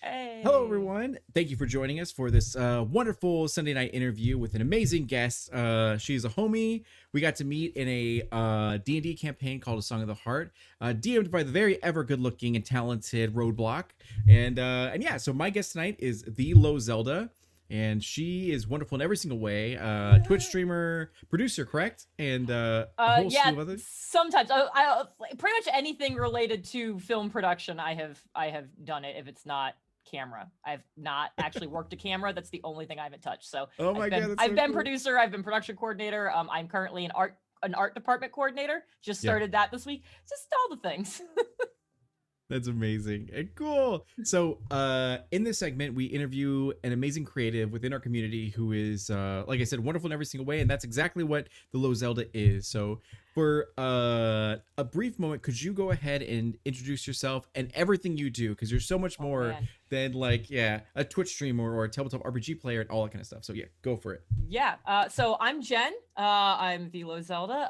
Hello, Hey. everyone. Thank you for joining us for this wonderful Sunday night interview with an amazing guest. She's a homie we got to meet in a D&D campaign called A Song of the Heart, DM'd by the very ever good-looking and talented Roadblock. And yeah, so my guest tonight is the Low Zelda, and she is wonderful in every single way. Twitch streamer, producer, correct? And a whole slew Yeah, of other. sometimes like, pretty much anything related to film production. I have done it. If it's not camera, I've not actually worked a camera. That's the only thing I haven't touched. So Oh I've my been god, that's I've so been cool. producer. I've been production coordinator. I'm currently an art department coordinator. Just Yeah. started that this week. Just all the things. That's amazing and cool. So, in this segment, we interview an amazing creative within our community who is, like I said, wonderful in every single way, and that's exactly what the Low Zelda is. So, for a brief moment, could you go ahead and introduce yourself and everything you do? Because you're so much Oh more man. than like, yeah, a Twitch streamer or a tabletop RPG player and all that kind of stuff. So, yeah, go for it. Yeah. So I'm Jen. I'm the Low Zelda.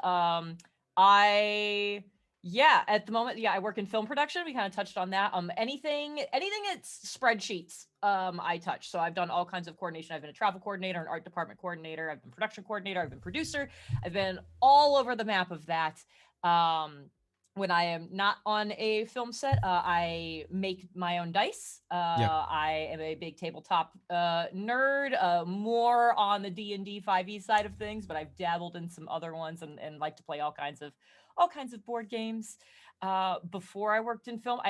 I yeah, at the moment, yeah, I work in film production. We kind of touched on that. Anything that's spreadsheets, I touch. So I've done all kinds of coordination. I've been a travel coordinator, an art department coordinator, I've been production coordinator, I've been producer, I've been all over the map of that. Um, when I am not on a film set, I make my own dice. Yeah. I am a big tabletop nerd, more on the D&D 5e side of things, but I've dabbled in some other ones and like to play all kinds of board games. Before I worked in film,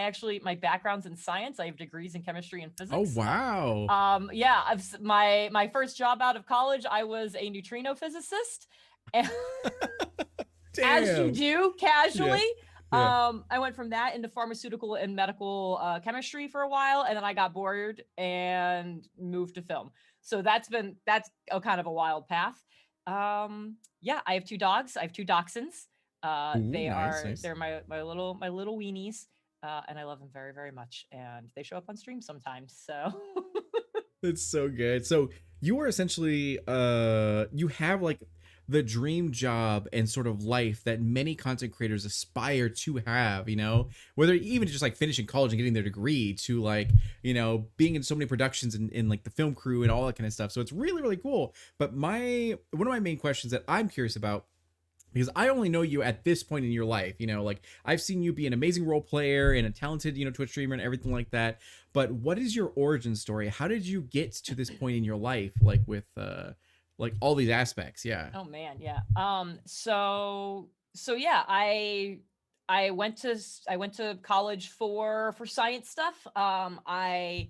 my background's in science. I have degrees in chemistry and Oh, physics. wow. Yeah, my first job out of college, I was a neutrino physicist. And as you Damn. do Yeah. casually. Yeah. I went from that into pharmaceutical and medical chemistry for a while, and then I got bored and moved to film. So that's a kind of a wild path. Yeah, I have two dogs. I have two dachshunds. Ooh, nice, nice. They're my little weenies, and I love them very very much. And they show up on stream sometimes. So It's so good. So you are essentially you have like the dream job and sort of life that many content creators aspire to have, whether even just like finishing college and getting their degree to like, being in so many productions and in like the film crew and all that kind of stuff. So it's really, really cool. But one of my main questions that I'm curious about, because I only know you at this point in your life, like I've seen you be an amazing role player and a talented, Twitch streamer and everything like that. But what is your origin story? How did you get to this point in your life, like with like all these aspects? Yeah. oh man, yeah. So yeah, I went to college for science stuff. I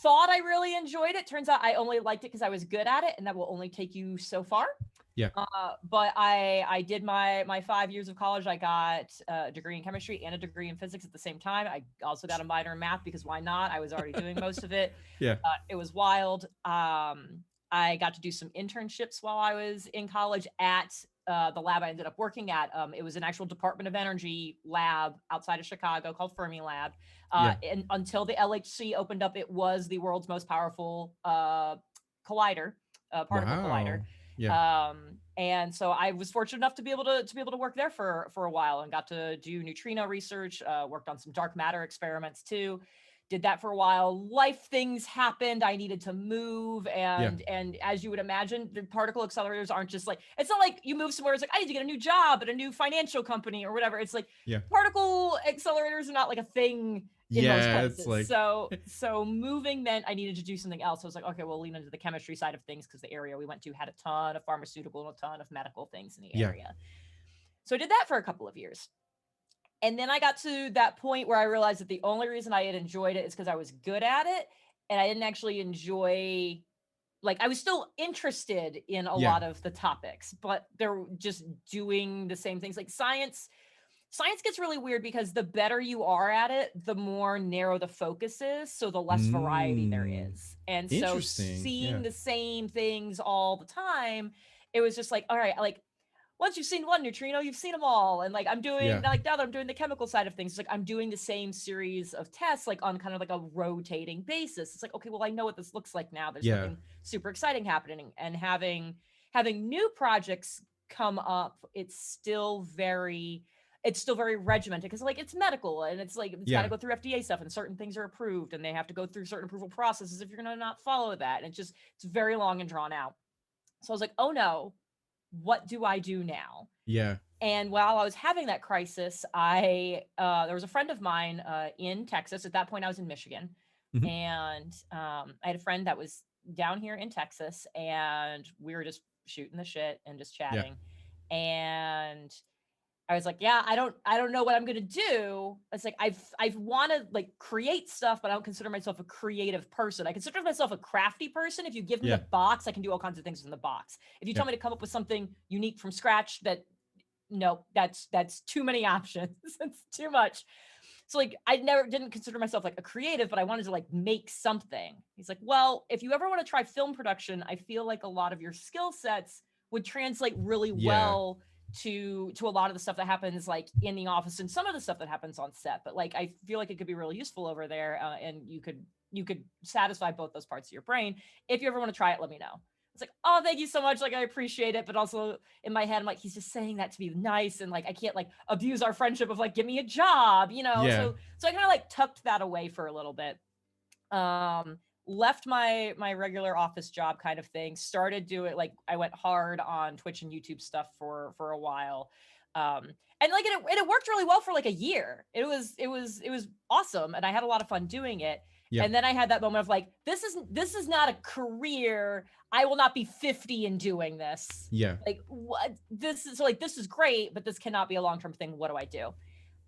thought I really enjoyed it. Turns out I only liked it because I was good at it, and that will only take you so far. Yeah. But I did my 5 years of college. I got a degree in chemistry and a degree in physics at the same time. I also got a minor in math because why not? I was already doing most of it. Yeah. It was wild. I got to do some internships while I was in college at the lab I ended up working at. It was an actual Department of Energy lab outside of Chicago called Fermi Lab. Yeah. And until the LHC opened up, it was the world's most powerful collider, particle collider. Wow. Yeah. And so I was fortunate enough to be able to work there for a while and got to do neutrino research. Worked on some dark matter experiments too. Did that for a while. Life things happened. I needed to move, Yeah. and as you would imagine, the particle accelerators aren't just like, it's not like you move somewhere. It's like I need to get a new job at a new financial company or whatever. It's like Yeah. particle accelerators are not like a thing in most Yeah. It's places. like So moving meant I needed to do something else. I was like, okay, we'll lean into the chemistry side of things because the area we went to had a ton of pharmaceutical and a ton of medical things in the yeah. area. So I did that for a couple of years. And then I got to that point where I realized that the only reason I had enjoyed it is because I was good at it. And I didn't actually enjoy, like, I was still interested in a Yeah. lot of the topics, but they're just doing the same things. Like science gets really weird because the better you are at it, the more narrow the focus is, so the less variety there Mm. is. And so Interesting. seeing Yeah. the same things all the time, it was just like, all right, like once you've seen one neutrino, you've seen them all. And like I'm doing, Yeah. like now that I'm doing the chemical side of things, it's like I'm doing the same series of tests, like on kind of like a rotating basis. It's like, okay, well, I know what this looks like now. There's Yeah. nothing super exciting happening. And having new projects come up, it's still very it's still very regimented because like it's medical and it's like it's got to Yeah. go through FDA stuff and certain things are approved and they have to go through certain approval processes if you're going to not follow that. And it's very long and drawn out. So I was like, oh no, what do I do now? Yeah. And while I was having that crisis, I there was a friend of mine in Texas. At that point, I was in Michigan, Mhm. and I had a friend that was down here in Texas, and we were just shooting the shit and just Yeah. chatting. And I was like, yeah, I don't know what I'm gonna do. It's like I've want to like create stuff, but I don't consider myself a creative person. I consider myself a crafty person. If you give me a Yeah. box, I can do all kinds of things in the box. If you Yeah. tell me to come up with something unique from scratch, that no, that's too many options. It's too much. So like I never didn't consider myself like a creative, but I wanted to like make something. He's like, well, if you ever want to try film production, I feel like a lot of your skill sets would translate really Yeah. well to a lot of the stuff that happens like in the office and some of the stuff that happens on set. But like I feel like it could be really useful over there, and you could satisfy both those parts of your brain. If you ever want to try it, let me know. It's like, oh, thank you so much. Like, I appreciate it. But also in my head, I'm like, he's just saying that to be nice. And like, I can't like abuse our friendship of like, give me a job, you know? Yeah. So I kind of like tucked that away for a little bit. Left my regular office job kind of thing, started doing like, I went hard on Twitch and YouTube stuff for a while. And like, it worked really well for like a year. It was awesome. And I had a lot of fun doing it. Yeah. And then I had that moment of like, this is not a career. I will not be 50 in doing this. Yeah. Like what this is so like this is great, but this cannot be a long-term thing. What do I do?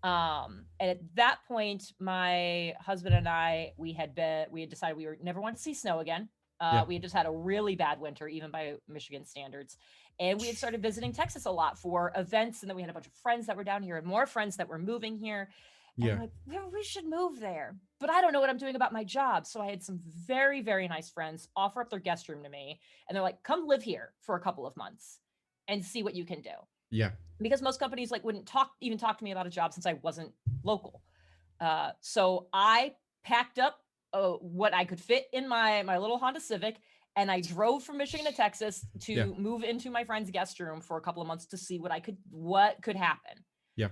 And at that point, my husband and I, we had decided we were never want to see snow again. Yeah. We had just had a really bad winter, even by Michigan standards. And we had started visiting Texas a lot for events. And then we had a bunch of friends that were down here and more friends that were moving here. And I'm Yeah. like, we should move there. But I don't know what I'm doing about my job. So I had some very, very nice friends offer up their guest room to me. And they're like, come live here for a couple of months and see what you can do. Yeah. Because most companies like wouldn't even talk to me about a job since I wasn't local. So I packed up what I could fit in my little Honda Civic, and I drove from Michigan to Texas to Yeah. move into my friend's guest room for a couple of months to see what could happen. Yeah.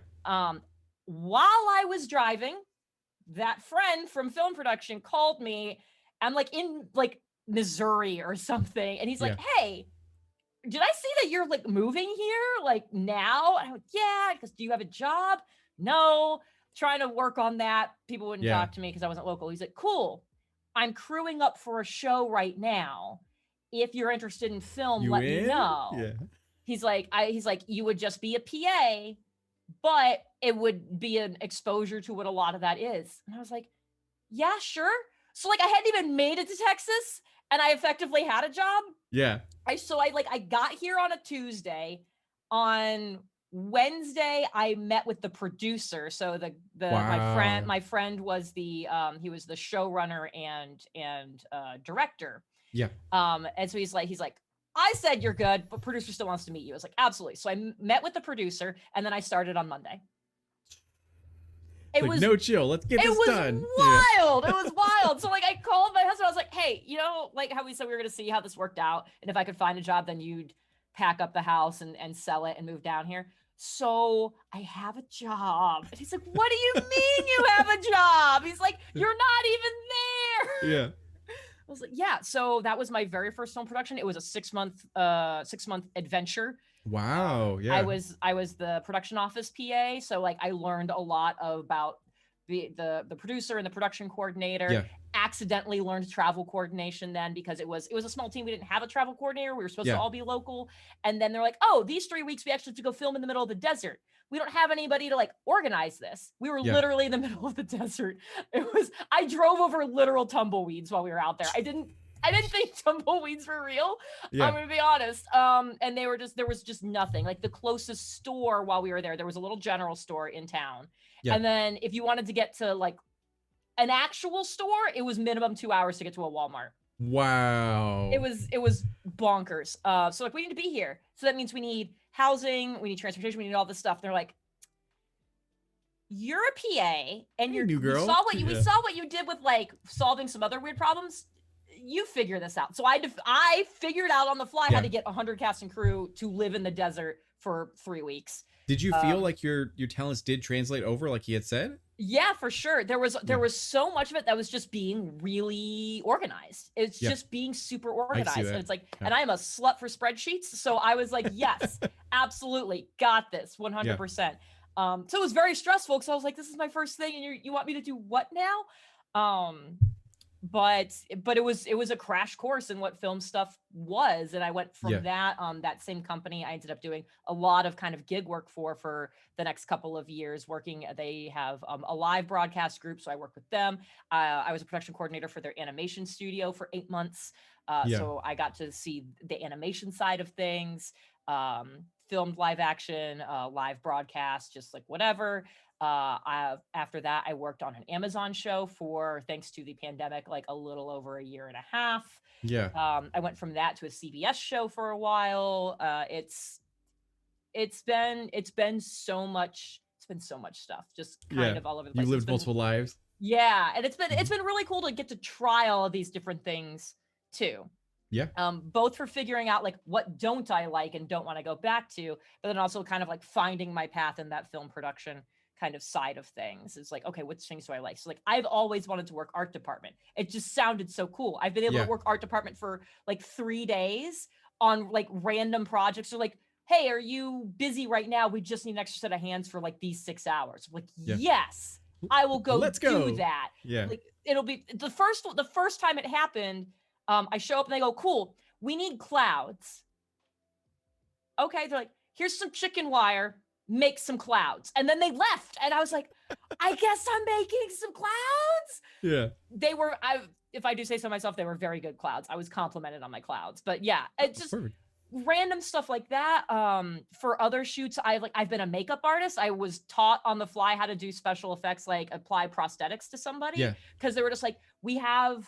While I was driving, that friend from film production called me. I'm like in like Missouri or something, and he's Yeah. like, "Hey, did I see that you're like moving here like now?" And I went, yeah, because do you have a job? No, trying to work on that. People wouldn't Yeah. talk to me because I wasn't local. He's like, cool. I'm crewing up for a show right now. If you're interested in film, You let me in? know. Yeah. He's like, you would just be a PA, but it would be an exposure to what a lot of that is. And I was like, yeah, sure. So like I hadn't even made it to Texas and I effectively had a job. Yeah. I got here on a Tuesday. On Wednesday, I met with the producer. So Wow. my friend was he was the showrunner and director. Yeah. And so he's like, I said you're good, but producer still wants to meet you. I was like, absolutely. So I met with the producer, and then I started on Monday. It's like, no chill. Let's get It this was done. Yeah. wild. It was wild. So like I called my husband. I was like, hey, you know, like how we said we were gonna see how this worked out. And if I could find a job, then you'd pack up the house and sell it and move down here. So I have a job. And he's like, what do you mean you have a job? He's like, you're not even there. Yeah. I was like, yeah. So that was my very first film production. It was a 6-month adventure. Wow. Yeah. I was the production office PA, so like I learned a lot about the producer and the production coordinator. Yeah. Accidentally learned travel coordination then because it was a small team. We didn't have a travel coordinator. We were supposed to all be local. And then they're like, oh, these 3 weeks we actually have to go film in the middle of the desert. We don't have anybody to like organize this. We were literally in the middle of the desert. I drove over literal tumbleweeds while we were out there. I didn't think tumbleweeds were real. Yeah. I'm gonna be honest. And there was just nothing. Like the closest store while we were there was a little general store in town. Yeah. And then if you wanted to get to like an actual store, it was minimum 2 hours to get to a Walmart. Wow. It was bonkers. So like we need to be here. So that means we need housing, we need transportation, we need all this stuff. They're like, you're a PA and Hey, you're new girl. we saw what you did with like solving some other weird problems. You figure this out. So I figured out on the fly how to get 100 cast and crew to live in the desert for 3 weeks. Did you feel Um, like your talents did translate over like he had said? Yeah, for sure. There Yeah. was so much of it that was just being really organized. It's Yeah. just being super I can see organized. And that. it's like, Yeah. and I am a slut for spreadsheets. So I was like, yes, absolutely. Got this Yeah. 100%. So it was very stressful because I was like, this is my first thing. And you want me to do what now? But it was a crash course in what film stuff was, and I went from Yeah. that same company I ended up doing a lot of kind of gig work for the next couple of years working. They have a live broadcast group, so I work with them. I was a production coordinator for their animation studio for 8 months, Yeah. so I got to see the animation side of things, filmed live action, live broadcast, just like whatever. After that, I worked on an Amazon show for, thanks to the pandemic, like a little over a year and a half. Yeah. I went from that to a CBS show for a while. It's been so much. It's been so much stuff, just kind Yeah. of all over the You place. It's lived been, multiple lives. yeah, and it's Mhm. been really cool to get to try all of these different things too. Yeah. Both for figuring out like what don't I like and don't want to go back to, but then also kind of like finding my path in that film production kind of side of things. It's like, okay, which things do I like? So like I've always wanted to work art department. It just sounded so cool. I've been able to Yeah. work art department for like 3 days on like random projects. So like, hey, are you busy right now? We just need an extra set of hands for like these 6 hours. I'm like, Yeah. yes, I will go Let's do go. that. Yeah. Like it'll be the first time it happened. I show up and they go, cool, we need clouds. Okay, they're like, here's some chicken wire, make some clouds. And then they left. And I was like, I guess I'm making some clouds. Yeah. They were, if I do say so myself, they were very good clouds. I was complimented on my clouds. But yeah, it's just Perfect. random stuff like that. For other shoots, I've been a makeup artist. I was taught on the fly how to do special effects, like apply prosthetics to somebody, Yeah. because they were just like, we have,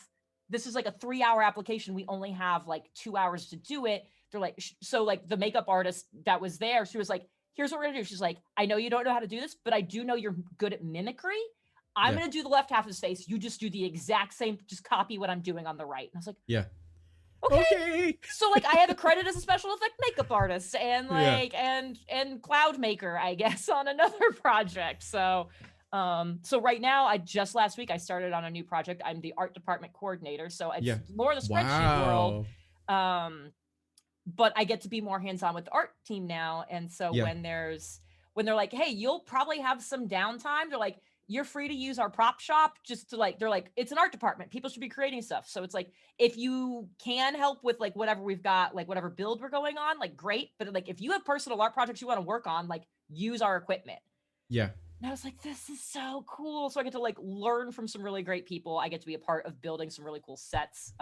this is like a 3 hour application. We only have like 2 hours to do it. They're like, so like the makeup artist that was there, she was like, here's what we're gonna do. She's like, I know you don't know how to do this, but I do know you're good at mimicry. I'm Yeah. gonna do the left half of his face. You just do the exact same, just copy what I'm doing on the right. And I was like, Yeah. okay. Okay. So like I have a credit as a special effect makeup artist and Yeah. like and cloud maker, I guess, on another project. So so right now, I just last week I started on a new project. I'm the art department coordinator. So it's Yeah. more of the spreadsheet world. Wow. Um but I get to be more hands-on with the art team now. And so Yeah. when they're like, hey, you'll probably have some downtime, they're like, you're free to use our prop shop, just to like, they're like, it's an art department. People should be creating stuff. So it's like, if you can help with like whatever we've got, like whatever build we're going on, like great. But like if you have personal art projects you want to work on, like use our equipment. Yeah. And I was like, this is so cool. So I get to like learn from some really great people. I get to be a part of building some really cool sets.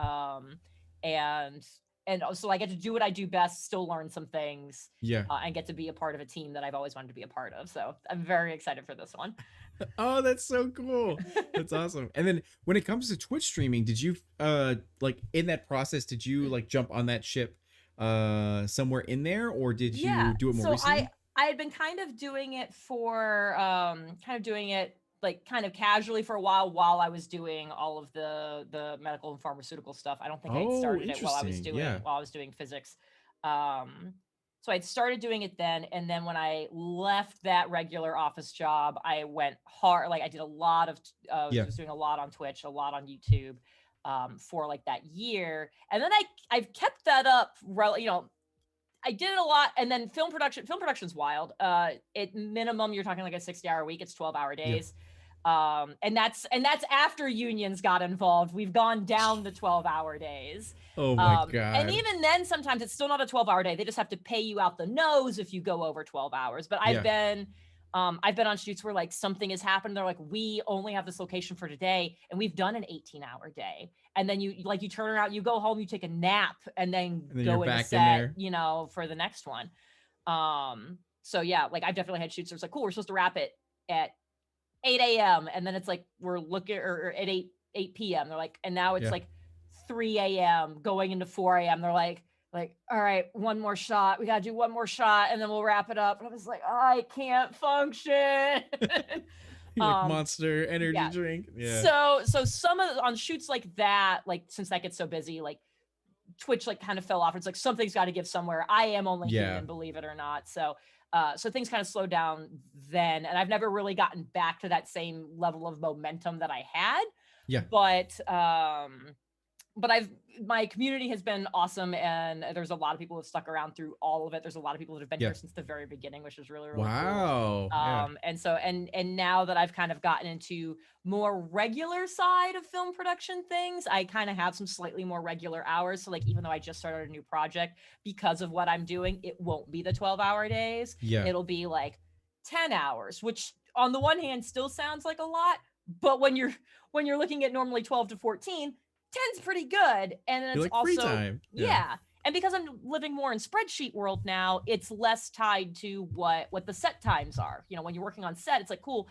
And so I get to do what I do best, still learn some things, Yeah. and get to be a part of a team that I've always wanted to be a part of. So I'm very excited for this one. Oh, that's so cool. That's awesome. And then when it comes to Twitch streaming, did you like in that process, did you like jump on that ship somewhere in there, or did Yeah. you do it more So recently? I had been kind of doing it for kind of doing it like kind of casually for a while I was doing all of the medical and pharmaceutical stuff. I don't think I had Oh, started it interesting. Yeah. while I was doing physics. So I'd started doing it then, and then when I left that regular office job, I went hard. Like I did a lot of Yeah. was doing a lot on Twitch, a lot on YouTube, for like that year, and then I've kept that up. You know, I did it a lot, and then film production's wild. At minimum, you're talking like a 60-hour week. It's 12-hour Yeah. days. And that's after unions got involved. We've gone down the 12-hour days. Oh my And God. even then, sometimes it's still not a 12-hour day. They just have to pay you out the nose if you go over 12 hours. But Yeah. I've been on shoots where like something has happened. They're like, we only have this location for today, and we've done an 18-hour day. And then you turn around, you go home, you take a nap, and then And then you're go into back in set, there. you know, for the next one. So yeah, like I've definitely had shoots where it's like, cool, we're supposed to wrap it at 8 a.m. And then it's like we're looking or at 8 p.m. They're like, and now it's Yeah. like 3 a.m. going into 4 a.m. They're like, all right, one more shot. We gotta do one more shot and then we'll wrap it up. And I was like, I can't function. You're like Monster energy Yeah. drink. Yeah. So some of on shoots like that, like since that gets so busy, like Twitch like kind of fell off. It's like something's got to give somewhere. I am only Yeah. human, believe it or not. So So things kind of slowed down then, and I've never really gotten back to that same level of momentum that I had. Yeah. But I've my community has been awesome, and there's a lot of people who have stuck around through all of it. There's a lot of people that have been Yeah. here since the very beginning, which is really, really cool. Wow. Yeah. And so and now that I've kind of gotten into more regular side of film production things, I kind of have some slightly more regular hours. So like even though I just started a new project, because of what I'm doing, it won't be the 12-hour days. Yeah. It'll be like 10 hours, which on the one hand still sounds like a lot, but when you're looking at normally 12 to 14, 10's pretty good. And then You're it's like free also, time. Yeah. yeah. And because I'm living more in spreadsheet world now, it's less tied to what the set times are. You know, when you're working on set, it's like, cool.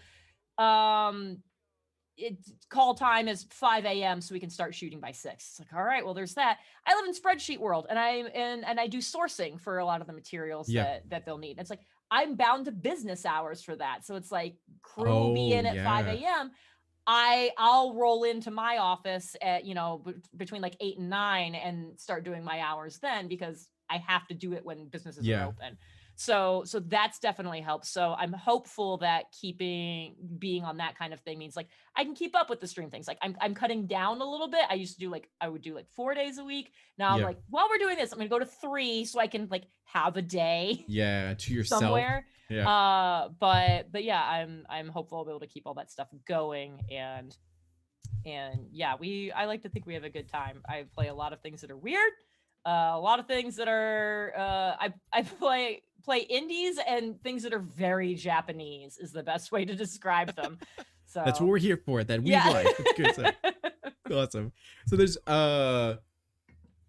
Um, it call time is 5 a.m. so we can start shooting by 6. It's like, all right, well, there's that. I live in spreadsheet world, and I do sourcing for a lot of the materials Yeah. that they'll need. It's like I'm bound to business hours for that. So it's like crew will be Oh, in at 5 yeah. a.m. I'll roll into my office at, between like 8 and 9 and start doing my hours then, because I have to do it when businesses are Yeah. open. So that's definitely helped. So I'm hopeful that being on that kind of thing means like I can keep up with the stream things. Like I'm cutting down a little bit. I would do like 4 days a week. Now I'm Yeah. like, while we're doing this, I'm gonna go to 3 so I can like have a day Yeah. To yourself. somewhere. Yeah. But yeah, I'm hopeful I'll be able to keep all that stuff going, and yeah, I like to think we have a good time. I play a lot of things that are weird, a lot of things that are I play indies, and things that are very Japanese is the best way to describe them. So That's what we're here for. That we yeah. like. It's good. So, awesome. So there's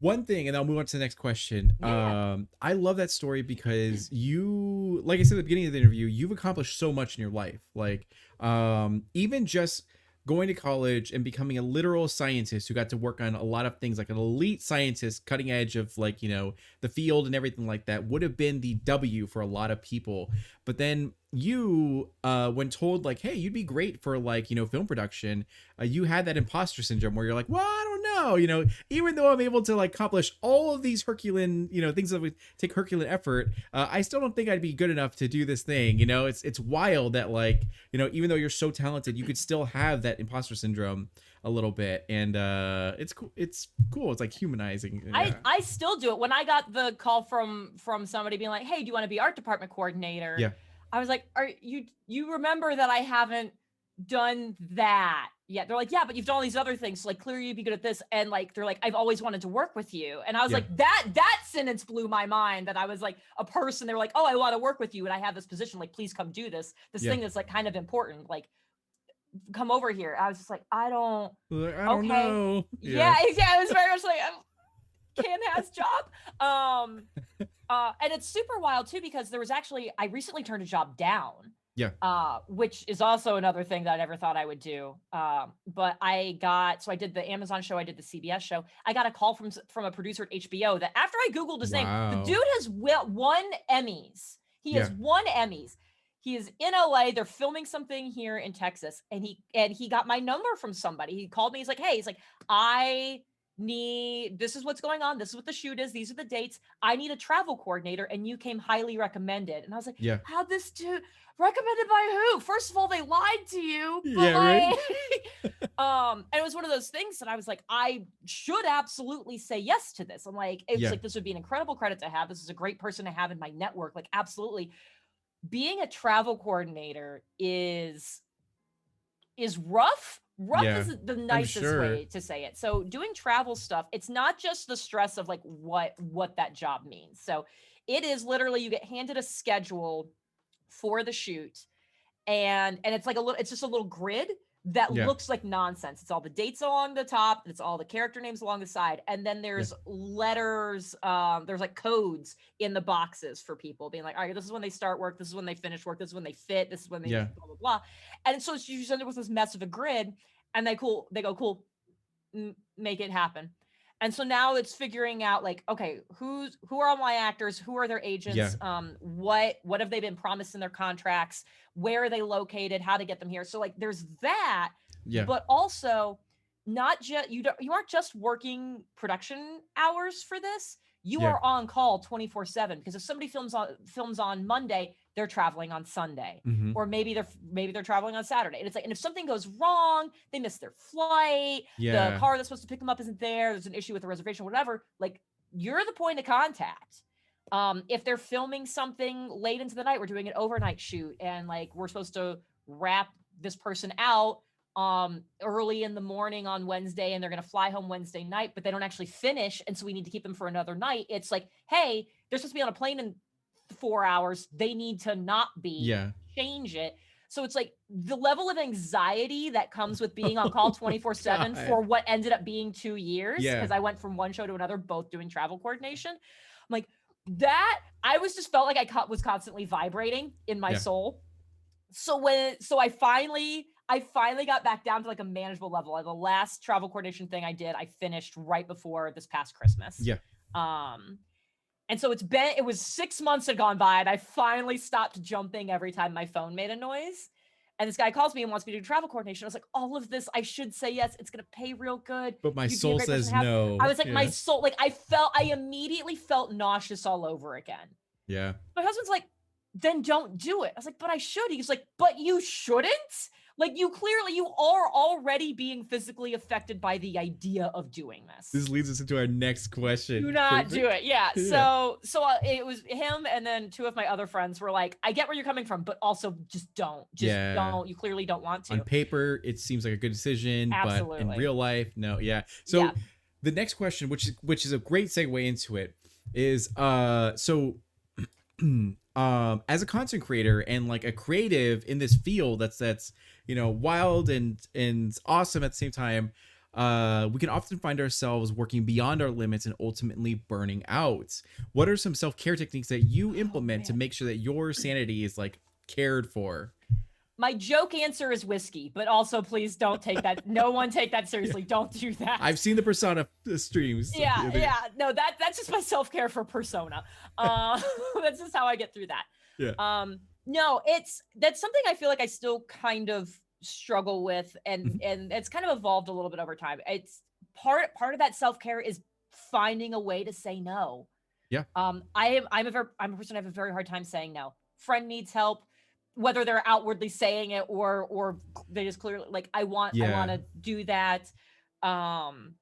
one thing, and I'll move on to the next question. Yeah. I love that story because you, like I said at the beginning of the interview, you've accomplished so much in your life. Like, even just going to college and becoming a literal scientist who got to work on a lot of things, like an elite scientist, cutting edge of like, the field and everything like that, would have been the W for a lot of people. But then you, when told like, hey, you'd be great for like, film production, you had that imposter syndrome where you're like, well, I don't know, even though I'm able to like accomplish all of these Herculean, things that would take Herculean effort, I still don't think I'd be good enough to do this thing. It's wild that like, even though you're so talented, you could still have that imposter syndrome a little bit. And it's cool. It's like humanizing. Yeah. I still do it. When I got the call from somebody being like, hey, do you want to be art department coordinator? Yeah. I was like, are you remember that I haven't done that yet? They're like, yeah, but you've done all these other things. So like clearly you'd be good at this. And like, they're like, I've always wanted to work with you. And I was Yeah. like, that sentence blew my mind, that I was like a person. They were like, oh, I want to work with you. And I have this position, like, please come do this Yeah. thing that's like kind of important. Like, come over here. I was just like, I don't okay. know. Yeah, it was very much like Ken has job. And it's super wild too, because I recently turned a job down. Yeah. Which is also another thing that I never thought I would do. But I did the Amazon show, I did the CBS show. I got a call from a producer at HBO that after I Googled his name, the dude has won Emmys. He has won Emmys. He is in LA. They're filming something here in Texas, and he got my number from somebody. He called me. He's like, hey, this is what's going on. This is what the shoot is. These are the dates. I need a travel coordinator, and you came highly recommended. And I was like, yeah. how'd this dude recommended by who? First of all, they lied to you. Yeah, right. And it was one of those things that I was like, I should absolutely say yes to this. I'm like, it's like, this would be an incredible credit to have. This is a great person to have in my network. Like, absolutely. Being a travel coordinator is rough. Rough is the nicest way to say it. So doing travel stuff, it's not just the stress of like what that job means. So it is literally, you get handed a schedule for the shoot, and it's like it's just a little grid that looks like nonsense. It's all the dates along the top, it's all the character names along the side, and then there's letters, there's like codes in the boxes for people being like, all right, this is when they start work, this is when they finish work, this is when they fit, this is when they blah blah blah. And so you end up with this mess of a grid, and they go, cool, make it happen. And so now it's figuring out like, okay, who are all my actors? Who are their agents? What have they been promised in their contracts? Where are they located? How to get them here? So like, there's that, but also not just, you aren't just working production hours for this. you Yeah. are on call 24/7, because if somebody films on Monday, they're traveling on Sunday, Hmm. or maybe they're traveling on Saturday. And it's like, and if something goes wrong, they miss their flight, the Yeah. car that's supposed to pick them up isn't there, there's an issue with the reservation, whatever, like, you're the point of contact. If they're filming something late into the night, we're doing an overnight shoot, and like we're supposed to wrap this person out early in the morning on Wednesday, and they're going to fly home Wednesday night, but they don't actually finish, and so we need to keep them for another night. It's like, hey, they're supposed to be on a plane in 4 hours, they need to not be, Yeah. change it. So it's like the level of anxiety that comes with being on call Oh my 24/7 God. for what ended up being 2 years, Yeah. because I went from one show to another, both doing travel coordination. I'm like, that I was just felt like was constantly vibrating in my Yeah. soul. So I finally got back down to like a manageable level. Like the last travel coordination thing I did, I finished right before this past Christmas. Yeah. Um, and so it was 6 months had gone by, and I finally stopped jumping every time my phone made a noise. And this guy calls me and wants me to do travel coordination. I was like, all of this, I should say yes. It's gonna pay real good. But my You'd be a soul great person says to have. I no. was like, my Yeah. soul, like I immediately felt nauseous all over again. Yeah. My husband's like, then don't do it. I was like, but I should. He's like, but you shouldn't. Like, you are already being physically affected by the idea of doing This this. leads us into our next question. Do not do Perfect. it. Yeah. Yeah. So it was him, and then two of my other friends were like, I get where you're coming from, but also just don't. Just Yeah. don't. You clearly don't want On to. paper, it seems like a good decision, but in Absolutely. real life, no. Yeah. Yeah. So the next question, which is a great segue into it, is so as a content creator and like a creative in this field that's wild and awesome at the same time, we can often find ourselves working beyond our limits and ultimately burning out. What are some self-care techniques that you implement to man. make sure that your sanity is like cared for? My joke answer is whiskey, but also please don't take that. No one take that Yeah. seriously. Don't do that. I've seen the Persona streams. Yeah. No, that's just my self-care for Persona. Uh, that's just how I get through that. Yeah. No, that's something I feel like I still kind of struggle with, Mhm. and it's kind of evolved a little bit over time. It's part of that self-care is finding a way to say no. Yeah. I'm a person I have a very hard time saying no. Friend needs help, whether they're outwardly saying it or they just clearly like, I want Yeah. to do that. Um,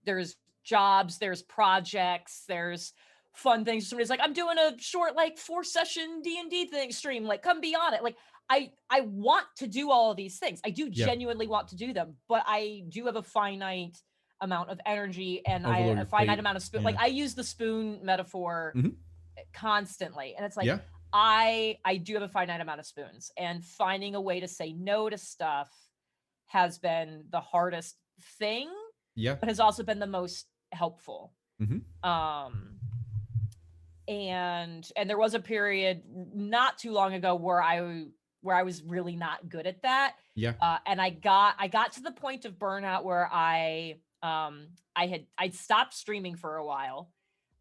there's jobs, there's projects, there's fun things. Somebody's like, I'm doing a short like 4 session D&D thing stream, like come be on it. Like I want to do all of these things. I do Yeah. genuinely want to do them, but I do have a finite amount of energy, and Overload a your finite plate. amount of spoon. Yeah. Like I use the spoon metaphor Mhm. constantly, and it's like Yeah. I do have a finite amount of spoons, and finding a way to say no to stuff has been the hardest thing, Yeah. but has also been the most helpful. Mhm. Um, and there was a period not too long ago where I was really not good at that. Yeah. And I got to the point of burnout where I'd stopped streaming for a while.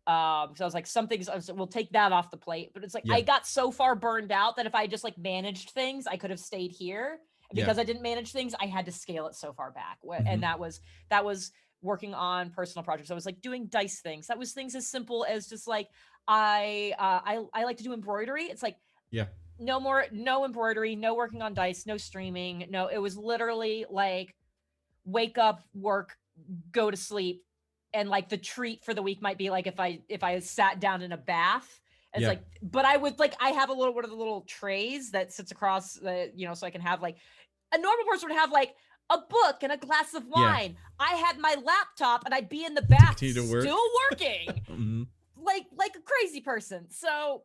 So I was like, I was like, we'll take that off the plate. But it's like, Yeah. I got so far burned out that if I just like managed things, I could have stayed here. And Yeah. because I didn't manage things, I had to scale it so far back. Mhm. And that was working on personal projects. I was like doing dice things. That was things as simple as just like, I like to do embroidery. It's like, Yeah. no embroidery, no working on dice, no streaming. No, it was literally like wake up, work, go to sleep. And like the treat for the week might be like if I sat down in a bath. And Yeah. it's like, but I would like, I have a little one of the little trays that sits across the, so I can have like a normal person would have like a book and a glass of Yeah. wine. I had my laptop and I'd be in the bath Continue to work. still working. Mhm. like a crazy person. So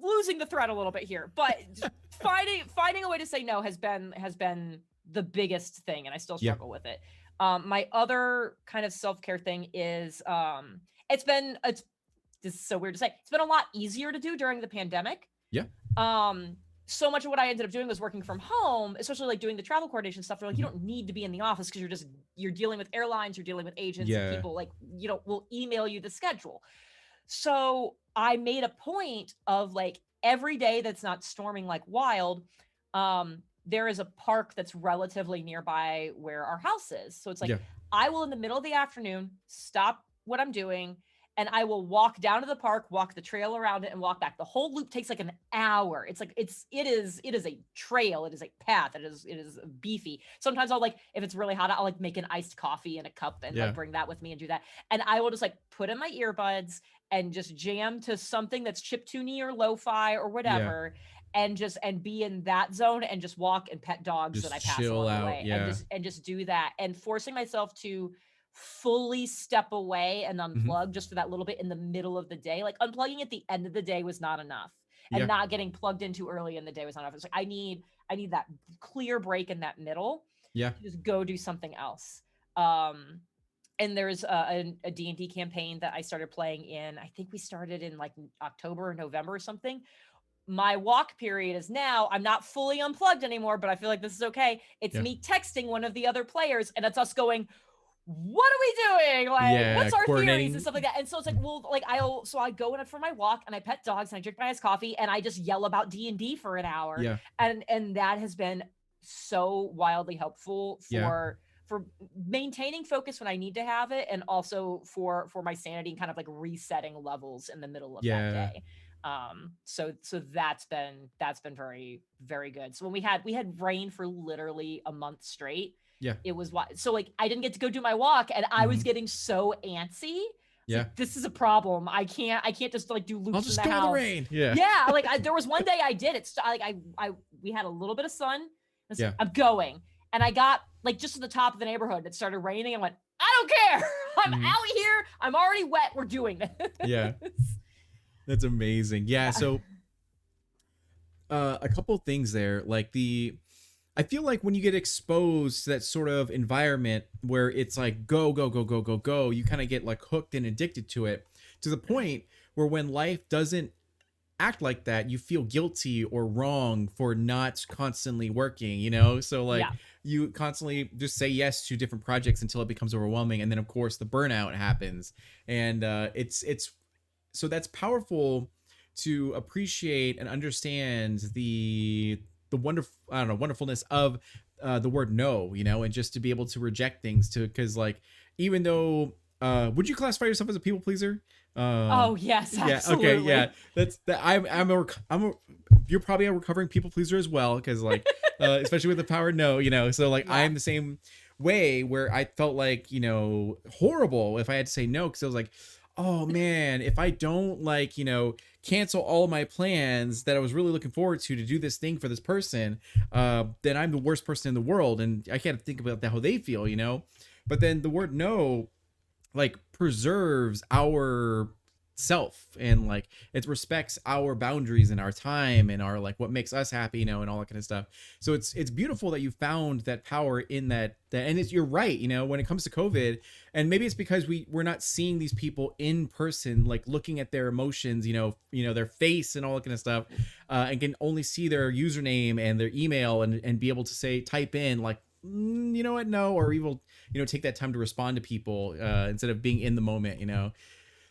losing the thread a little bit here, but finding a way to say no has been the biggest thing, and I still Yeah. struggle with it. My other kind of self-care thing is it's this is so weird to say. It's been a lot easier to do during the pandemic. Yeah. So much of what I ended up doing was working from home, especially like doing the travel coordination stuff. Where like you Mhm. don't need to be in the office because you're dealing with airlines, you're dealing with agents, Yeah. and people like will email you the schedule. So I made a point of like every day that's not storming like wild, there is a park that's relatively nearby where our house is. So it's like Yeah. I will in the middle of the afternoon stop what I'm doing and I will walk down to the park, walk the trail around it and walk back. The whole loop takes like an hour. It's like it is a trail, it is a path, it is beefy. Sometimes I'll like if it's really hot, I'll like make an iced coffee in a cup and Yeah. like bring that with me and do that. And I will just like put in my earbuds and just jam to something that's chiptune or lo-fi or Yeah. whatever and be in that zone and just walk and pet dogs that Just I pass chill along the out. way and Yeah. just do that and forcing myself to fully step away and Hmm. unplug just for that little bit in the middle of the day. Like unplugging at the end of the day was not enough. And Yeah. not getting plugged in too early in the day was not enough. It's like I need that clear break in that middle Yeah. to just go do something else. Um and there's a D&D campaign that I started playing in. I think we started in like October or November or something. My walk period is now I'm not fully unplugged anymore, but I feel like this is okay. It's Yeah. me texting one of the other players and it's us going, what are we doing? Like, Yeah. what's our theories and Coordinating. stuff like that? And so it's like, well, like I go in for my walk and I pet dogs and I drink my iced coffee and I just yell about D&D for an hour. Yeah. And that has been so wildly helpful Yeah. for maintaining focus when I need to have it and also for my sanity and kind of like resetting levels in the middle of that Yeah. day. So that's been very very good. So when we had rain for literally a month straight, Yeah. it was what so like I didn't get to go do my walk and I was Hmm. getting so antsy. It's Yeah. like this is a problem. I can't just like do I'll loops in just the go in the house. rain. Yeah. Yeah, like there was one day I did it. Like I we had a little bit of sun. It's like, Yeah. I'm going, and I got like just to the top of the neighborhood. It started raining. I went, I don't care. I'm Hmm. out here. I'm already wet. We're doing Yeah. this. That's amazing. Yeah. Yeah. So, a couple of things there. Like I feel like when you get exposed to that sort of environment where it's like go, go, go, go, go, go, you kind of get like hooked and addicted to it to the point where when life doesn't act like that, you feel guilty or wrong for not constantly working, you know? So like Yeah. you constantly just say yes to different projects until it becomes overwhelming. And then of course the burnout happens. And it's so that's powerful to appreciate and understand the wonderful, I don't know, wonderfulness of the word no, you know, and just to be able to reject things to because like even though would you classify yourself as a people pleaser? Oh yes, Yeah, okay, yeah. absolutely. That's that I'm a you're probably a recovering people pleaser as well because like especially with the power no, you know. So like Yeah. I'm the same way where I felt like, you know, horrible if I had to say no because I was like, oh man, if I don't like, you know, cancel all my plans that I was really looking forward to do this thing for this person, then I'm the worst person in the world and I can't think about that how they feel, you know. But then the word no like preserves our self and like it respects our boundaries and our time and our like what makes us happy, you know, and all that kind of stuff. So it's beautiful that you found that power in that and it's you're right, you know, when it comes to COVID, and maybe it's because we're not seeing these people in person, like looking at their emotions, you know, their face and all that kind of stuff, and can only see their username and their email and be able to say type in like you know what, no, or even you know take that time to respond to people instead of being in the moment, you know.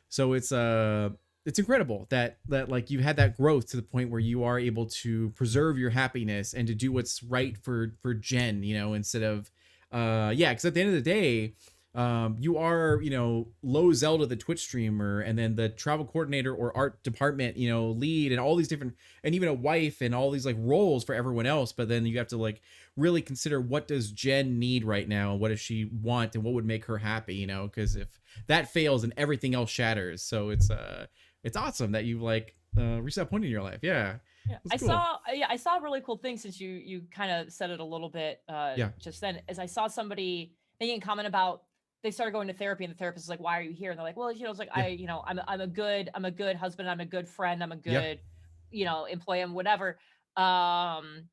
So it's incredible that like you had that growth to the point where you are able to preserve your happiness and to do what's right for Jen, you know, instead of yeah, because at the end of the day, you are, you know, Low Zelda, the Twitch streamer, and then the travel coordinator or art department, you know, lead, and all these different, and even a wife, and all these like roles for everyone else. But then you have to like really consider what does Jen need right now, and what does she want, and what would make her happy, you know? Because if that fails, and everything else shatters. So it's awesome that you like reached that point in your life. Yeah, Yeah, that's cool. I saw a really cool thing since you kind of said it a little bit Yeah, just then. As I saw somebody making a comment about they started going to therapy and the therapist is like, "Why are you here?" And they're like, "Well, you know, it's like yeah, I'm a good husband, I'm a good friend, I'm a yeah, good employee, and whatever." And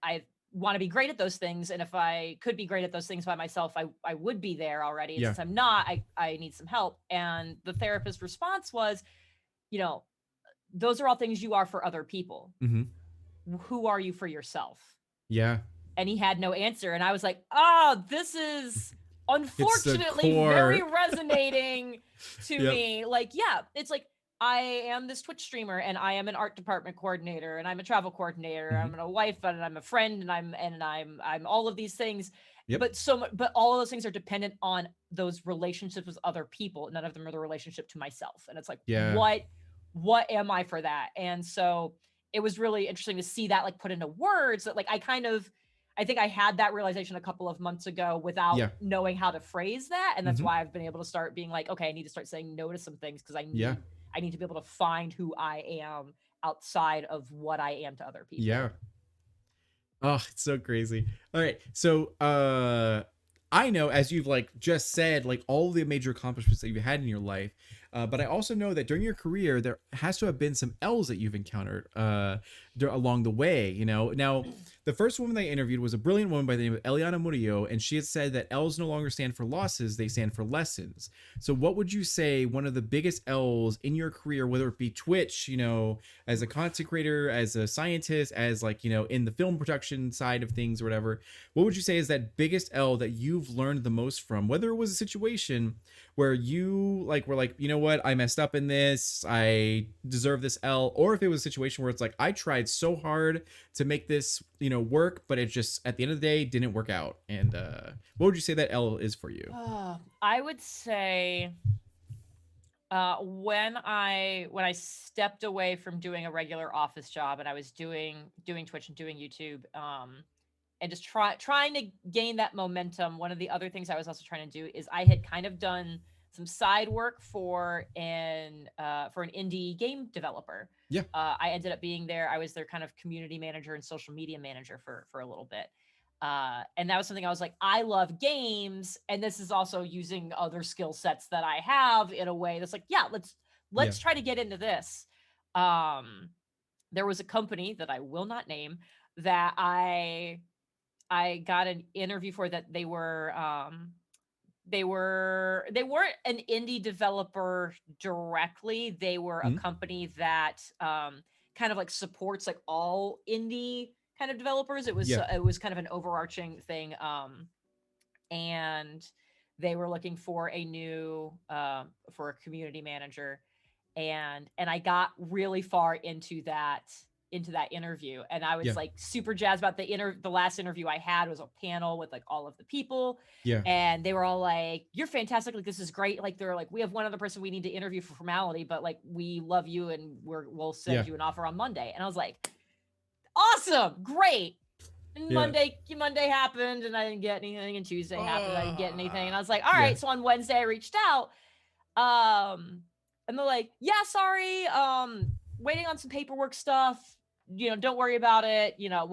I want to be great at those things, and if I could be great at those things by myself, I would be there already. And yeah. since I'm not, I need some help. And the therapist's response was, you know those are all things you are for other people. Hmm. Who are you for yourself? Yeah. And he had no answer. And I was like, oh, this is It's the unfortunately very core. resonating to Yep. me. Like, yeah, it's like I am this Twitch streamer and I am an art department coordinator and I'm a travel coordinator. Mhm. I'm a wife and I'm a friend and I'm all of these things. Yep. But but all of those things are dependent on those relationships with other people. None of them are the relationship to myself. And it's like, Yeah. what am I for that? And so it was really interesting to see that like put into words that like I think I had that realization a couple of months ago without Yeah. knowing how to phrase that. And that's Mhm. why I've been able to start being like, okay, I need to start saying no to some things because Yeah. I need to be able to find who I am outside of what I am to other Yeah. people. Oh, it's so crazy. All right. So, I know as you've like just said, like all the major accomplishments that you've had in your life, but I also know that during your career there has to have been some L's that you've encountered along the way. You know, now the first woman they interviewed was a brilliant woman by the name of Eliana Murillo, and she had said that L's no longer stand for losses; they stand for lessons. So, what would you say one of the biggest L's in your career, whether it be Twitch, you know, as a content creator, as a scientist, as like, you know, in the film production side of things or whatever, what would you say is that biggest L that you've learned the most from? Whether it was a situation where you like were like, you know what, I messed up in this, I deserve this L, or if it was a situation where it's like I tried so hard to make this, you know, work, but it just at the end of the day didn't work out. And what would you say that L is for you? I would say when I stepped away from doing a regular office job and I was doing Twitch and doing YouTube, and just trying to gain that momentum. One of the other things I was also trying to do is I had kind of done some side work for an indie game developer. Yeah. I ended up being there. I was their kind of community manager and social media manager for a little bit. And that was something I was like, I love games, and this is also using other skill sets that I have in a way that's like, yeah, Yeah. let's try to get into this. Um, there was a company that I will not name that I got an interview for that they weren't an indie developer directly. They were a Mhm. company that kind of like supports like all indie kind of developers. Yeah. It was kind of an overarching thing. And they were looking for a new for a community manager, and I got really far into that interview, and I Yeah. was like super jazzed about the last interview I had was a panel with like all of the people, Yeah. and they were all like, you're fantastic, like this is great, like they're like, we have one other person we need to interview for formality, but like we love you and we'll Yeah. send you an offer on Monday. And I was like, awesome, great. And Yeah. Monday happened and I didn't get anything, and Tuesday happened and I didn't get anything, and I was like, all Yeah. right. So on Wednesday I reached out, and they're like, yeah, sorry, waiting on some paperwork stuff, you know, don't worry about it, you know,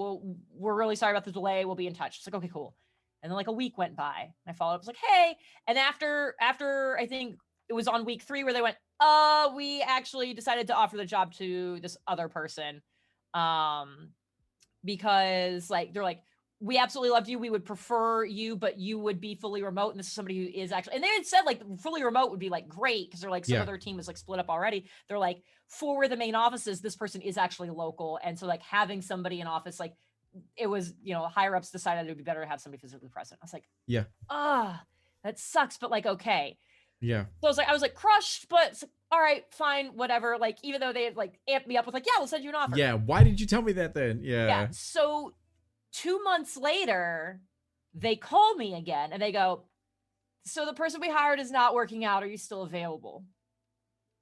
we're really sorry about the delay, we'll be in touch. It's like, okay, cool. And then like a week went by and I followed up, I was like, hey. And after I think it was on week 3 where they went, we actually decided to offer the job to this other person, um because like they're like, we absolutely loved you, we would prefer you, but you would be fully remote, and this is somebody who is actually, and they had said like fully remote would be like great because they're like, some Yeah. of their team was like split up already. They're like, for where the main office is, this person is actually local, and so like having somebody in office, like it was, you know, higher ups decided it would be better to have somebody physically present. I was like, Yeah. ah, that sucks, but like, okay. Yeah. So I was like crushed, but it's like, all right, fine, whatever. Like, even though they had like amped me up with like, yeah, we'll send you an offer. Yeah. Why did you tell me that then? Yeah. Yeah. So 2 months later, they call me again and they go, so the person we hired is not working out. Are you still available?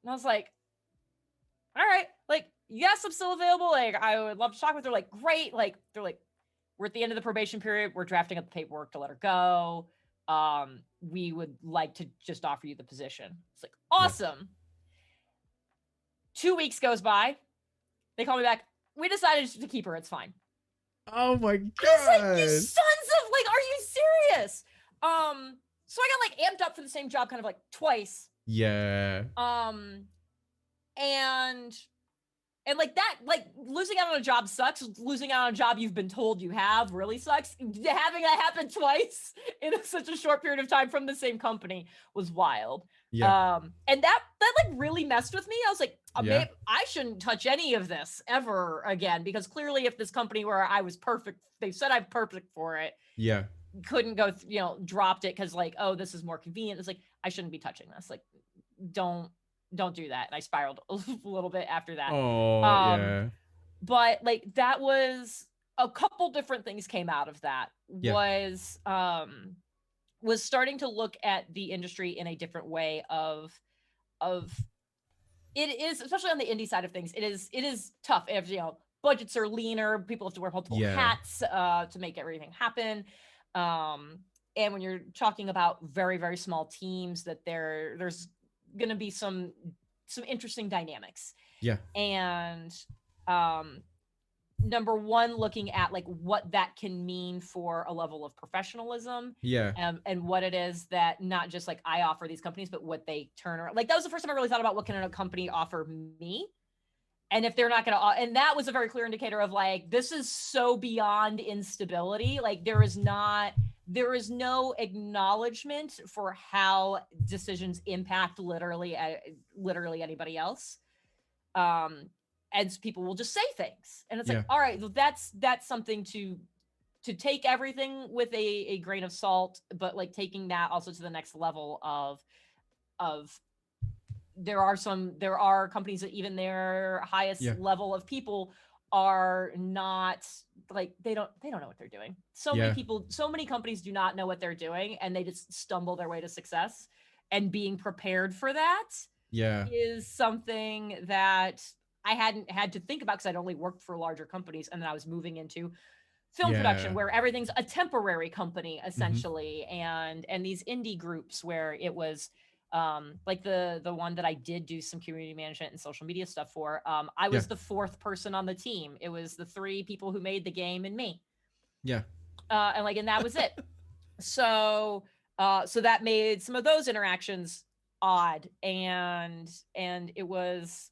And I was like, all right, like, yes, I'm still available. Like, I would love to talk with her. Like, great. Like, they're like, we're at the end of the probation period. We're drafting up the paperwork to let her go. We would like to just offer you the position. It's like, Yeah. awesome. 2 weeks goes by. They call me back. We decided to keep her. It's fine. Oh my It's like, you god. sons of, like, are you serious? So I got like amped up for the same job kind of like twice. Yeah. Um, and like that, like losing out on a job sucks. Losing out on a job you've been told you have really sucks. Having that happen twice in such a short period of time from the same company was wild. Yeah. And that like really messed with me. I was like, Yeah. I shouldn't touch any of this ever again, because clearly if this company where I was perfect, they said I'm perfect for it, Yeah. couldn't go, dropped it because like, oh, this is more convenient. It's like, I shouldn't be touching this. Like, don't don't do that. And I spiraled a little bit after that. Oh, Um, yeah. but like that was a couple different things came out of that Yeah. was starting to look at the industry in a different way of it is, especially on the indie side of things, it is tough if budgets are leaner, people have to wear multiple Yeah. hats to make everything happen. um and when you're talking about very very small teams, that there's going to be some interesting dynamics. Yeah. And um number one, looking at like what that can mean for a level of professionalism, Yeah. and what it is that not just like I offer these companies, but what they turn around. Like that was the first time I really thought about what can a company offer me, and if they're not going to. And that was a very clear indicator of like, this is so beyond instability. Like there is no acknowledgement for how decisions impact literally anybody else. um and people will just say things, and it's like, Yeah. all right, well, that's something to take everything with a grain of salt, but like taking that also to the next level of there are companies that even their highest Yeah. level of people are not, like, they don't know what they're doing. Yeah. So many companies do not know what they're doing, and they just stumble their way to success. And being prepared for that Yeah. is something that I hadn't had to think about, because I'd only worked for larger companies, and then I was moving into film production Yeah. where everything's a temporary company Hmm. essentially, and these indie groups where it was like the one that I did do some community management and social media stuff for. I Yeah. was the fourth person on the team. It was the three people who made the game and me. Yeah. And that was it. So that made some of those interactions odd, and it was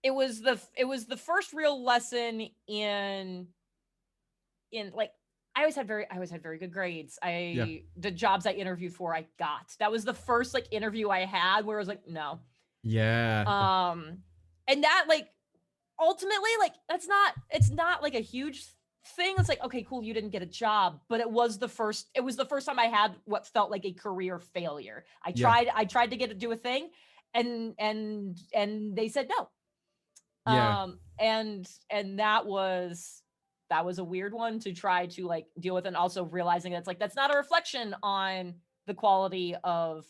the first real lesson in like, I always had very good grades. Yeah. The jobs I interviewed for, I got. That was the first like interview I had where I was like, no. Yeah. Um and that, like, ultimately, like, it's not like a huge thing. It's like, okay, cool, you didn't get a job, but it was the first time I had what felt like a career failure. I Yeah. tried to do a thing, and they said no. Yeah. And that was a weird one to try to like deal with, and also realizing that's like, that's not a reflection on the quality of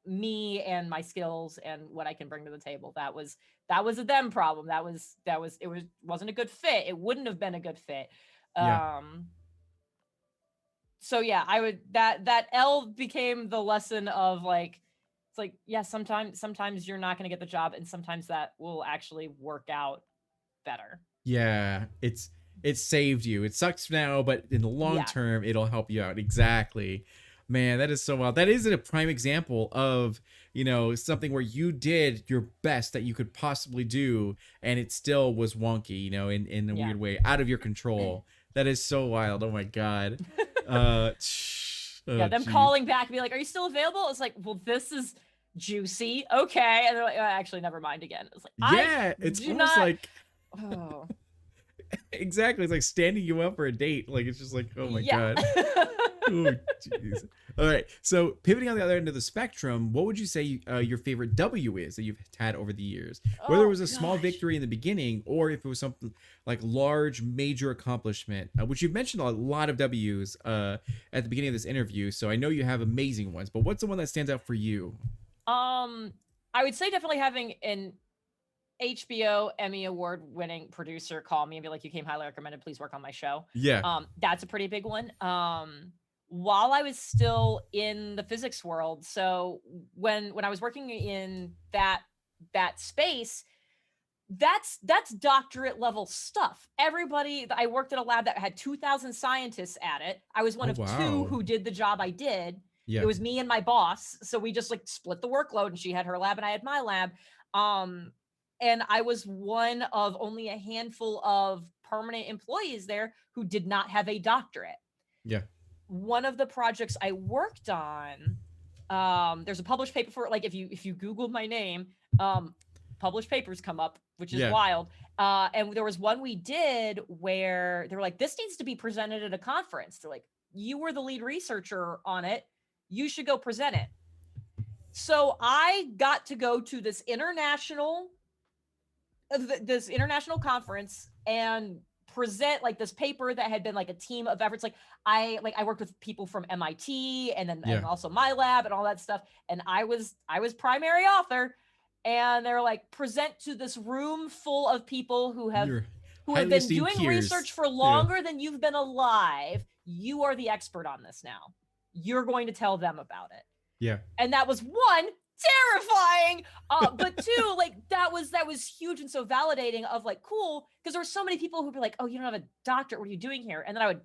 me and my skills and what I can bring to the table. That was a them problem. Wasn't a good fit. It wouldn't have been a good fit. Yeah. um so yeah, I would that L became the lesson of like, it's like, yeah, sometimes you're not going to get the job, and sometimes that will actually work out better. Yeah. It saved you. It sucks now, but in the long Yeah. term, it'll help you out. Exactly. Man, that is so wild. That is a prime example of, something where you did your best that you could possibly do, and it still was wonky, in a Yeah. weird way, out of your control. That is so wild. Oh my God. Uh, Yeah, oh, them geez. calling back and be like, "Are you still available?" It's like, "Well, this is juicy." Okay. And they're like, actually, never mind again. It's like, I Yeah, it's do almost not. like Oh, exactly. It's like standing you up for a date. Like it's just like, oh my yeah. God. Oh, jeez. All right. So pivoting on the other end of the spectrum, what would you say your favorite W is that you've had over the years? Whether it Oh was a small gosh. victory in the beginning, or if it was something like large, major accomplishment, which you've mentioned a lot of W's at the beginning of this interview. So I know you have amazing ones, but what's the one that stands out for you? Um, I would say definitely having an HBO Emmy Award winning producer call me and be like, "You came highly recommended. Please work on my show." Yeah. That's a pretty big one. While I was still in the physics world, so when I was working in that space, that's doctorate level stuff. I worked at a lab that had 2,000 scientists at it. I was one Oh, of two wow. who did the job I did. It Yeah. was me and my boss, so we just like split the workload, and she had her lab and I had my lab. um and I was one of only a handful of permanent employees there who did not have a doctorate. Yeah. One of the projects I worked on, there's a published paper for it. Like if you Google my name, published papers come up, which is Yeah. wild. And there was one we did where they were like, this needs to be presented at a conference. They're like, you were the lead researcher on it. You should go present it. So I got to go to this international conference and present like this paper that had been like a team of efforts. I worked with people from MIT and Yeah. also my lab and all that stuff. And I was primary author. And they're like, present to this room full of people Your who have highly been esteemed doing research peers. for Yeah. longer than you've been alive. You are the expert on this now. You're going to tell them about it. Yeah. And that was one, terrifying, but two, like that was huge and so validating of like, cool, because there were so many people who'd be like, oh, you don't have a doctorate, what are you doing here? And then I would,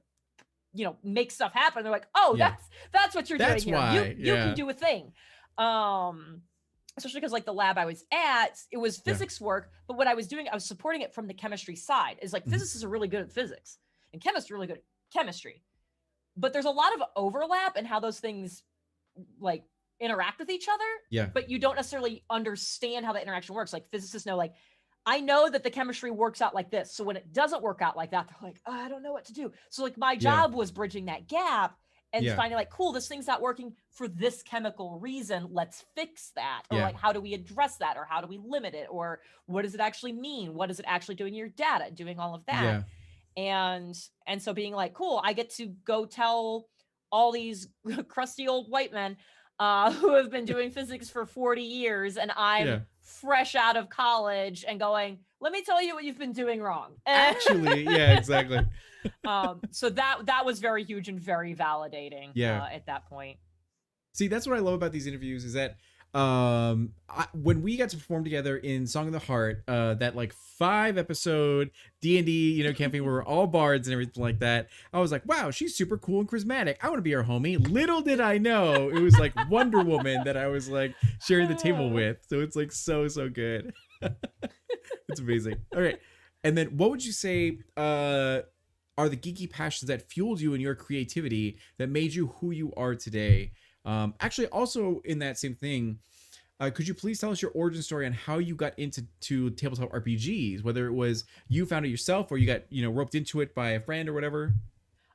make stuff happen. They're like, oh, Yeah. that's what you're That's doing here. why. You Yeah. can do a thing. Especially because like the lab I was at, it was Yeah. physics work, but what I was doing, I was supporting it from the chemistry side. Is like physicists are really good at physics and chemists are really good at chemistry, but there's a lot of overlap in how those things like interact with each other. Yeah. But you don't necessarily understand how that interaction works. Like physicists know, like, I know that the chemistry works out like this. So when it doesn't work out like that, they're like, oh, I don't know what to do. So like my job was bridging that gap and Yeah. finding like, cool, this thing's not working for this chemical reason. Let's fix that. Or Yeah. like, how do we address that? Or how do we limit it? Or what does it actually mean? What is it actually doing in your data? Doing all of that. Yeah. And so being like, cool, I get to go tell all these crusty old white men who have been doing physics for 40 years and I'm Yeah. fresh out of college and going, let me tell you what you've been doing wrong. Actually, yeah, exactly. So that was very huge and very validating at that point. See, that's what I love about these interviews is that when we got to perform together in Song of the Heart, that like 5-episode D&D, campaign where we're all bards and everything like that, I was like, wow, she's super cool and charismatic. I want to be her homie. Little did I know it was like Wonder Woman that I was like sharing the table with. So it's like so good. It's amazing. All right. And then what would you say are the geeky passions that fueled you in your creativity that made you who you are today? Actually, also in that same thing, could you please tell us your origin story on how you got into tabletop RPGs, whether it was you found it yourself or you got roped into it by a friend or whatever?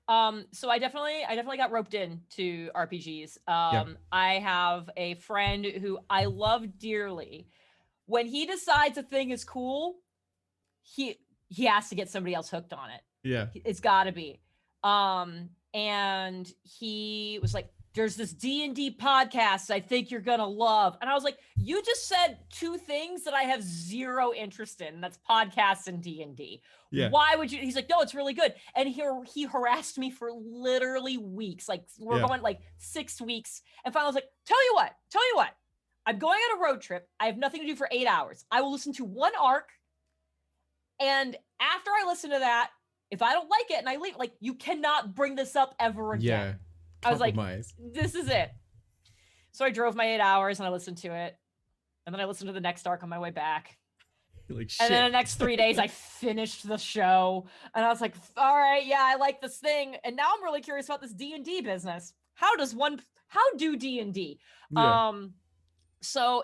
So I definitely got roped into RPGs. I have a friend who I love dearly. When he decides a thing is cool, he has to get somebody else hooked on it. Yeah. It's got to be. And he was like, there's this D&D podcast I think you're going to love. And I was like, you just said two things that I have zero interest in. And that's podcasts and D&D. Yeah. Why would you? He's like, no, it's really good. And he harassed me for literally weeks. Like we're going like 6 weeks. And finally I was like, tell you what, I'm going on a road trip. I have nothing to do for 8 hours. I will listen to one arc. And after I listen to that, if I don't like it and I leave, like, you cannot bring this up ever again. Yeah. I was like, this is it. So I drove my 8 hours and I listened to it. And then I listened to the next arc on my way back. Like, shit. And then the next 3 days I finished the show. And I was like, all right, yeah, I like this thing. And now I'm really curious about this D&D business. How do D&D? Yeah. So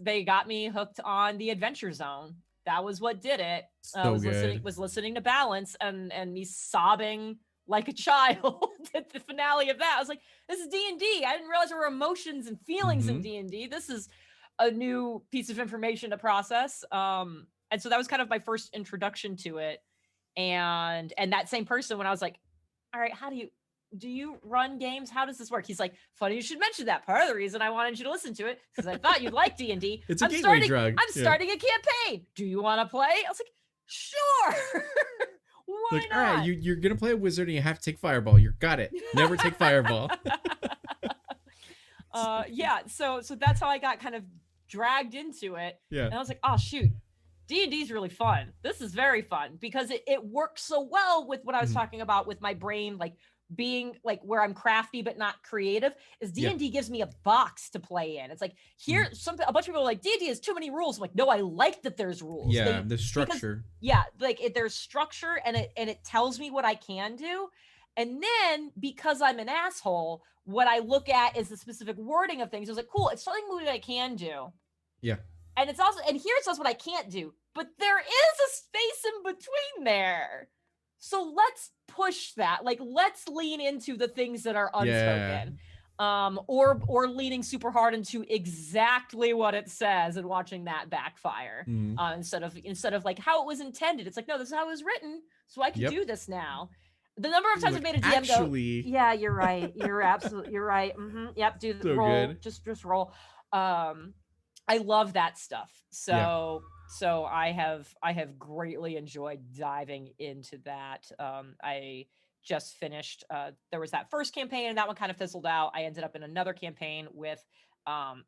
they got me hooked on the Adventure Zone. That was what did it. So was listening to Balance and me sobbing like a child at the finale of that. I was like, this is D&D. I didn't realize there were emotions and feelings in D&D. This is a new piece of information to process. And so that was kind of my first introduction to it. And that same person, when I was like, all right, do you run games? How does this work? He's like, funny you should mention that. Part of the reason I wanted you to listen to it because I thought you'd like D&D. It's a gateway drug. I'm starting a campaign. Do you want to play? I was like, sure. Why not? All right, you're gonna play a wizard and you have to take Fireball. You got it. Never take Fireball. Yeah. So that's how I got kind of dragged into it. Yeah. And I was like, oh shoot, D&D is really fun. This is very fun because it works so well with what I was talking about with my brain, like being like where I'm crafty but not creative. Is D&D gives me a box to play in. It's like here a bunch of people are like, D&D has too many rules. I'm like, no, I like that there's rules. Yeah, the structure. There's structure and it tells me what I can do. And then because I'm an asshole, what I look at is the specific wording of things. I was like, cool, it's something that I can do. Yeah. And it's also, and here it says what I can't do, but there is a space in between there. So let's push that. Like, let's lean into the things that are unspoken. or leaning super hard into exactly what it says and watching that backfire, Mhm. instead of like how it was intended. It's like, no, this is how it was written, so I can Yep. do this now. The number of times I've Like, made a DM go, actually, yeah, you're right, you're right, yep, do the so roll, good. just roll. um I love that stuff. Yeah. So I have greatly enjoyed diving into that. I just finished, there was that first campaign and that one kind of fizzled out. I ended up in another campaign with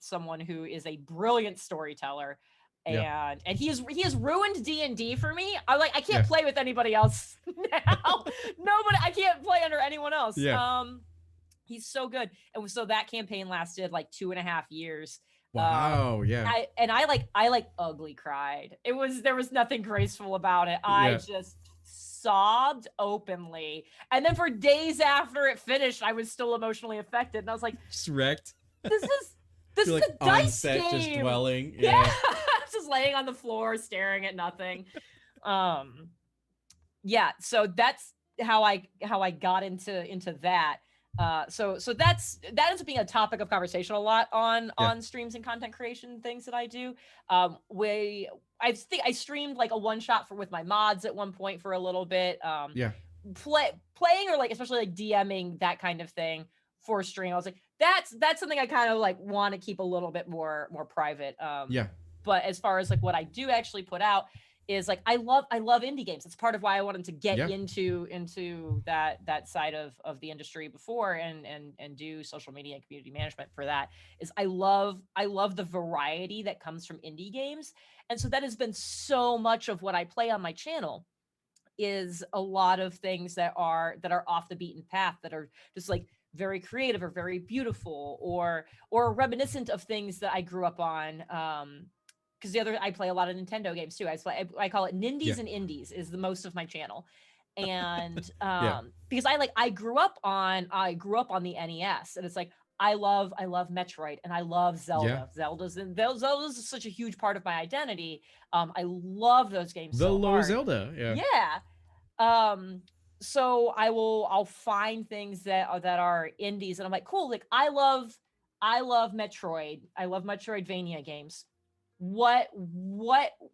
someone who is a brilliant storyteller, Yeah. and he has ruined D&D for me. I can't Yeah. play with anybody else now. Nobody, I can't play under anyone else. Yeah. He's so good. And so that campaign lasted like 2.5 years. Wow. Yeah. I ugly cried. There was nothing graceful about it. I Yeah. just sobbed openly. And then for days after it finished, I was still emotionally affected. And I was like, Just wrecked. this is this You're is like a on dice set, just game. dwelling. Yeah. Yeah. Just laying on the floor, staring at nothing. Yeah, so that's how I got into that. So that ends up being a topic of conversation a lot Yeah. on streams and content creation things that I do. I think I streamed like a one shot for with my mods at one point for a little bit. Yeah. Playing or like especially like DMing that kind of thing for a stream. I was like, that's something I kind of like want to keep a little bit more private. Yeah. But as far as like what I do actually put out is like I love indie games. It's part of why I wanted to get Yeah. into that side of the industry before, and do social media and community management for that. Is I love the variety that comes from indie games. And so that has been so much of what I play on my channel, is a lot of things that are off the beaten path, that are just like very creative or very beautiful, or reminiscent of things that I grew up on. Because I play a lot of Nintendo games too. I call it Yeah. Nindies and Indies is the most of my channel. And Yeah. because I grew up on the NES, and it's like I love Metroid, and I love Yeah. Zelda's such a huge part of my identity. I love those games The so Lower hard. Zelda. Yeah. Yeah. So I'll find things that are indies, and I'm like, cool, like I love Metroid. I love Metroidvania games. What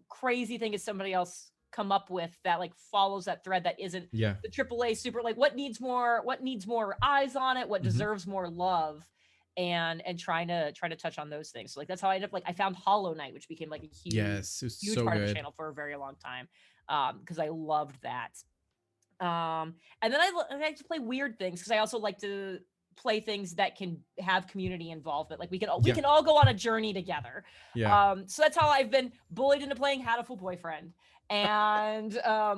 crazy thing is somebody else come up with that like follows that thread, that isn't Yeah. the AAA super, like what needs more eyes on it, what Mhm. deserves more love, and trying to touch on those things. So like that's how I ended up, like I found Hollow Knight, which became like a Yes. It's huge so part of the good. channel for a very long time, because I loved that. And then I like to play weird things, because I also like to play things that can have community involvement. Like we Yeah. can all go on a journey together. Yeah. So that's how I've been bullied into playing Hatoful Boyfriend. And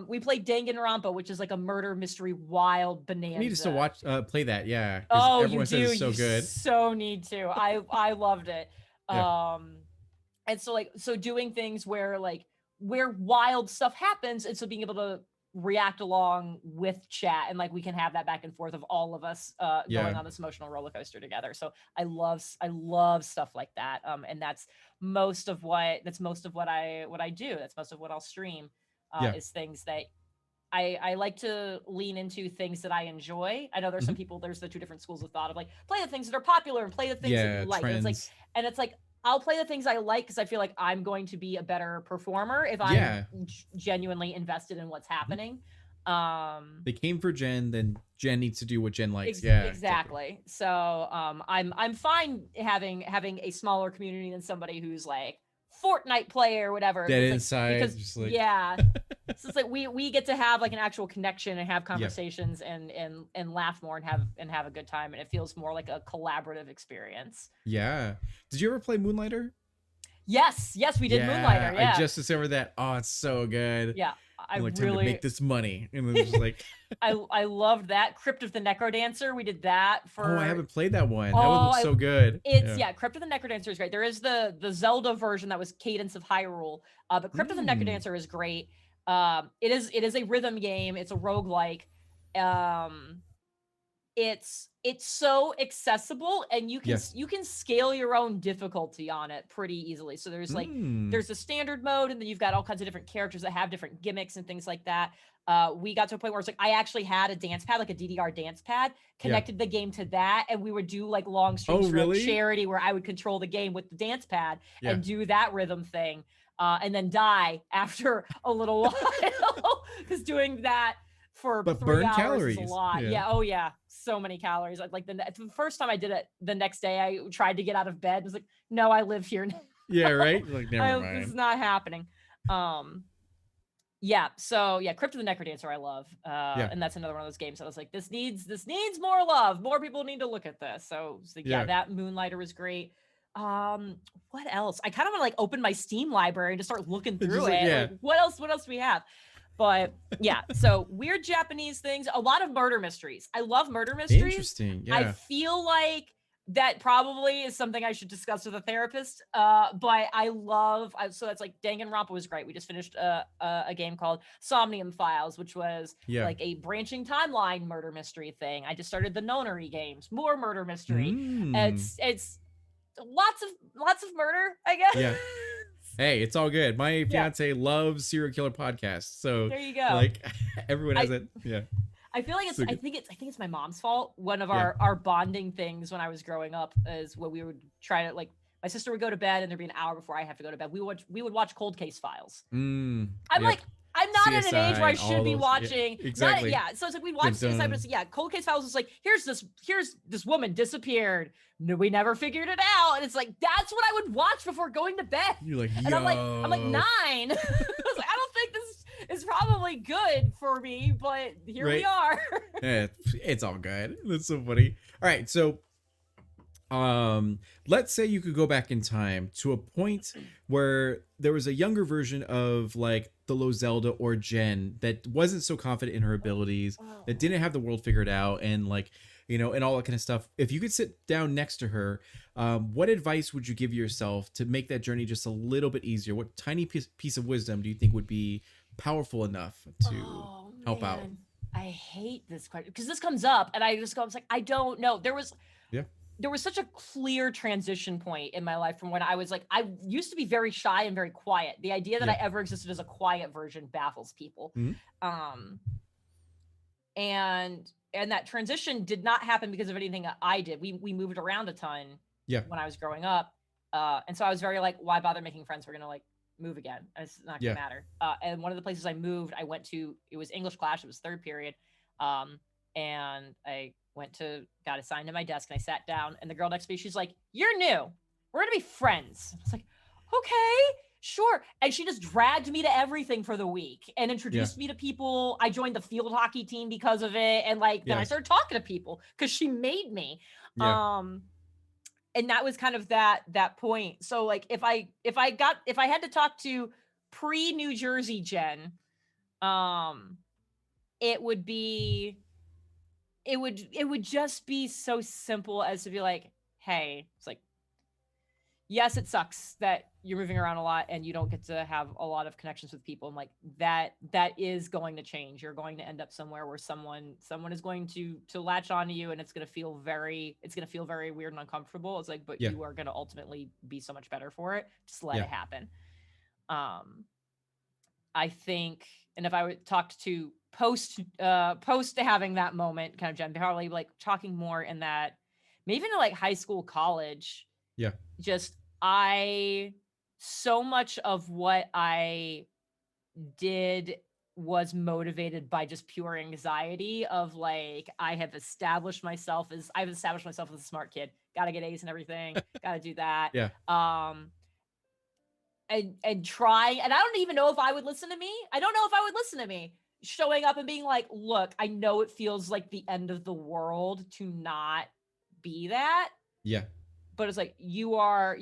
we played Danganronpa, which is like a murder mystery wild I need to still bonanza. watch play that, yeah. Because Oh, you everyone says do. it's so You good. so need to. I loved it. Yeah. And so doing things where wild stuff happens, and so being able to react along with chat, and like we can have that back and forth of all of us going Yeah. on this emotional roller coaster together. So I love stuff like that. And that's most of what I do. That's most of what I'll stream, Yeah. is things that I like to lean into things that I enjoy. I know there's some Mhm. people, there's the two different schools of thought of like play the things that are popular and play the things that you Yeah, like. trends. And it's like I'll play the things I like, because I feel like I'm going to be a better performer if I'm Yeah. genuinely invested in what's Mhm. happening. Um They came for Jen, then Jen needs to do what Jen likes. Yeah, exactly. exactly. So I'm fine having a smaller community than somebody who's like Fortnite player or whatever. Dead It's like inside, because just like yeah. So it's like we get to have like an actual connection and have yeah, conversations and laugh more and have a good time, and it feels more like a collaborative experience. yeah. Did you ever play Moonlighter? Yes, we did Yeah, Moonlighter. I Yeah, just discovered that. Oh, it's so good. yeah. I I'm like, time to really make this money, and then just like, I loved that. Crypt of the Necrodancer. We did that oh, I for haven't played that one. That one oh looks I so good. It's Yeah. yeah, Crypt of the Necrodancer is great. There is the Zelda version that was Cadence of Hyrule, but Crypt of the Mm. Necrodancer is great. It is a rhythm game. It's a roguelike. Um, it's so accessible, and Yeah. you can scale your own difficulty on it pretty easily. So there's like Mm. there's a standard mode, and then you've got all kinds of different characters that have different gimmicks and things like that. We got to a point where it's like I actually had a dance pad, like a DDR dance pad, Yeah. connected the game to that, and we would do like long Oh, streams for like really? charity where I would control the game with the dance pad Yeah. and do that rhythm thing, and then die after a little while because doing that for But three burn hours is a calories. lot. Yeah. Yeah. Oh yeah. So many calories. Like the first time I did it, the next day I tried to get out of bed. I was like, no, I live here now. Yeah, right? Like, never This is mind. not happening. Yeah. So yeah, Crypt of the Necrodancer I love. Yeah. And that's another one of those games that I was like, this needs more love. More people need to look at this. So it's like, yeah, Yeah. that Moonlighter was great. What else? I kind of want to like open my Steam library and just start looking It's through just like, it. yeah. Like, what else do we have? But yeah, so weird Japanese things, a lot of murder mysteries. I love murder mysteries. Interesting. I Yeah. feel like that probably is something I should discuss with a therapist. But I love so that's like Danganronpa was great. We just finished a game called Somnium Files, which was Yeah. like a branching timeline murder mystery thing. I just started the Nonary games, more murder mystery. Mm. It's lots of murder, I guess. Yeah. Hey, it's all good. My Yeah. fiance loves serial killer podcasts. So There you go. like everyone has I- it. Yeah. I feel like So I good. think it's my mom's fault. One of Yeah. our bonding things when I was growing up is when we would try to like my sister would go to bed and there'd be an hour before I have to go to bed. We would watch Cold Case Files. Mm. I'm Yep. like, I'm not at an age where I CSI, should all be those- yeah, watching. exactly. Yeah. So it's like we'd watch CSI, but it's, yeah, Cold Case Files was like, here's this woman disappeared. No, we never figured it out. And it's like, that's what I would watch before going to bed. You're like, And I'm like 9. I was like, I don't think this is probably good for me, but here we Right. are. Yeah, it's all good. That's so funny. All right, so let's say you could go back in time to a point where there was a younger version of like the Lozelda or Jen that wasn't so confident in her abilities, that didn't have the world figured out, and like, you know, and all that kind of stuff. If you could sit down next to her, what advice would you give yourself to make that journey just a little bit easier? What tiny piece of wisdom do you think would be powerful enough to help out? I hate this question because this comes up and I just go, I was like, I don't know. There was such a clear transition point in my life from when I was like, I used to be very shy and very quiet. The idea that I ever existed as a quiet version baffles people. Mhm. And that transition did not happen because of anything that I did. We moved around a ton when I was growing up. And so I was very like, why bother making friends? We're going to like move again. It's not going to matter. And one of the places I moved, I went to, it was English class. It was third period. And I got assigned to my desk and I sat down and the girl next to me, she's like, you're new. We're going to be friends. I was like, okay, sure. And she just dragged me to everything for the week and introduced me to people. I joined the field hockey team because of it. And like, then I started talking to people because she made me. And that was kind of that point. So like, if I had to talk to pre-New Jersey Jen, it would just be so simple as to be like, hey, it's like, yes, it sucks that you're moving around a lot and you don't get to have a lot of connections with people. And like that is going to change. You're going to end up somewhere where someone is going to latch onto you and it's going to feel very weird and uncomfortable. It's like, but you are going to ultimately be so much better for it. Just let it happen. I think, and if I would talk to post to having that moment, kind of Jen, probably like talking more in that, maybe even like high school, college. Just so much of what I did was motivated by just pure anxiety of like, I've established myself as a smart kid. Got to get A's and everything. Got to do that. And try, and I don't even know if I would listen to me. I don't know if I would listen to me showing up and being like, look, I know it feels like the end of the world to not be that. But it's like, you are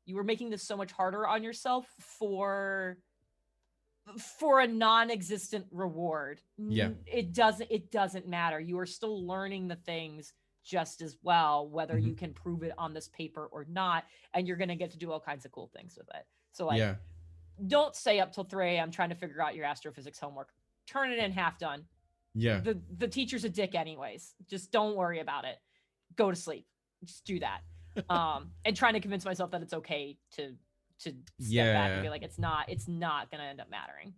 making this so much harder on yourself for a non-existent reward. It doesn't matter. You are still learning the things just as well, whether you can prove it on this paper or not, and you're going to get to do all kinds of cool things with it. So like, don't stay up till 3 a.m. trying to figure out your astrophysics homework. Turn it in half done. Yeah. The teacher's a dick anyways. Just don't worry about it. Go to sleep. Just do that. And trying to convince myself that it's okay to step back and Yeah. be like, it's not gonna end up mattering.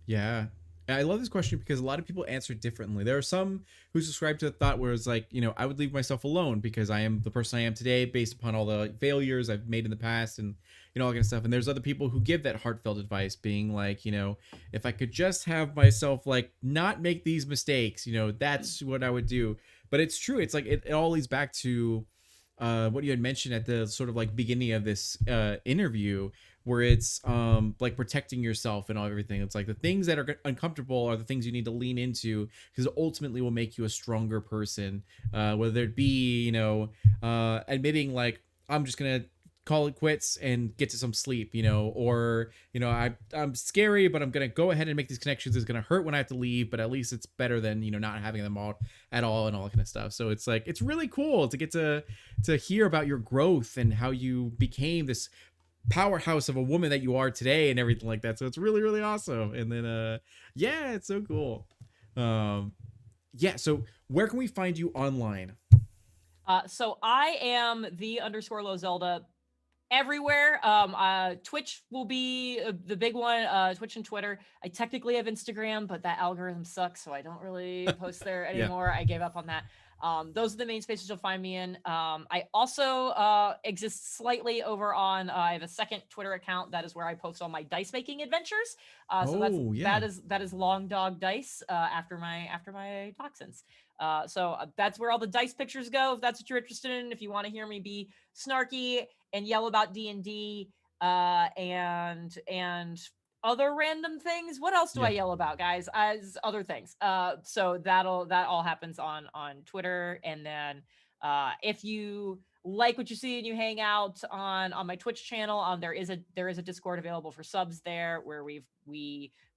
Yeah. And I love this question because a lot of people answer differently. There are some who subscribe to the thought where it's like, I would leave myself alone because I am the person I am today based upon all the failures I've made in the past and, all that kind of stuff. And there's other people who give that heartfelt advice being like, if I could just have myself like not make these mistakes, that's what I would do. But it's true. It's like, it all leads back to what you had mentioned at the sort of like beginning of this interview where it's like protecting yourself and all everything. It's like the things that are uncomfortable are the things you need to lean into because it ultimately will make you a stronger person, whether it be admitting like I'm just gonna call it quits and get to some sleep, or I'm scary but I'm gonna go ahead and make these connections. It's gonna hurt when I have to leave, but at least it's better than not having them all at all and all that kind of stuff. So it's like it's really cool to get to hear about your growth and how you became this powerhouse of a woman that you are today and everything like that. So it's really, really awesome. And then yeah, it's so cool. Yeah, so where can we find you online? So I am the underscore Lozelda everywhere. Twitch will be the big one. Twitch and Twitter. I technically have Instagram, but that algorithm sucks, so I don't really post there Yeah. anymore. I gave up on that. Those are the main spaces you'll find me in. I also exist slightly over on. I have a second Twitter account that is where I post all my dice making adventures. So Oh, yeah. that is Long Dog Dice after my toxins. So that's where all the dice pictures go. If that's what you're interested in, if you want to hear me be snarky and yell about D&D and other random things. What else do I Yeah. yell about, guys? As other things. So that all happens on Twitter, and then if you like what you see and you hang out on my Twitch channel, there is a Discord available for subs there where we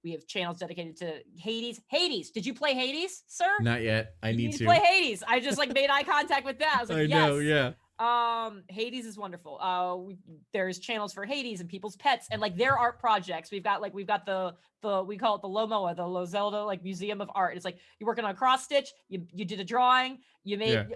have channels dedicated to Hades. Hades, did you play Hades, sir? Not yet. I You need need to to. play Hades. I just like made eye contact with that. I was like, I yes. know, yeah. Hades is wonderful. There's channels for Hades and people's pets and like their art projects. We've got the we call it the Lomoa, the Lozelda like Museum of Art. It's like you're working on cross stitch, you did a drawing, you made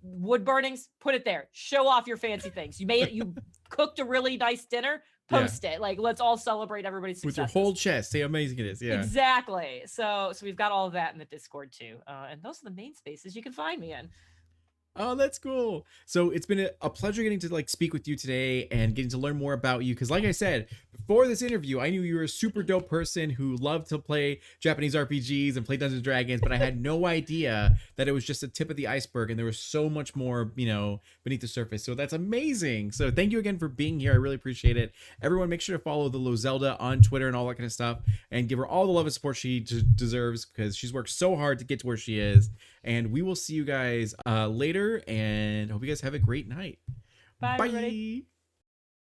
wood burnings, put it there. Show off your fancy things. You cooked a really nice dinner, post it. Like let's all celebrate everybody's successes. With your whole chest. See how amazing it is. Yeah. Exactly. So we've got all of that in the Discord too. And those are the main spaces you can find me in. Oh, that's cool. So it's been a pleasure getting to like speak with you today and getting to learn more about you. Because like I said, before this interview, I knew you were a super dope person who loved to play Japanese RPGs and play Dungeons and Dragons, but I had no idea that it was just the tip of the iceberg and there was so much more, beneath the surface. So that's amazing. So thank you again for being here. I really appreciate it. Everyone, make sure to follow the Lozelda on Twitter and all that kind of stuff and give her all the love and support she deserves because she's worked so hard to get to where she is. And we will see you guys later and hope you guys have a great night. Bye. Everybody.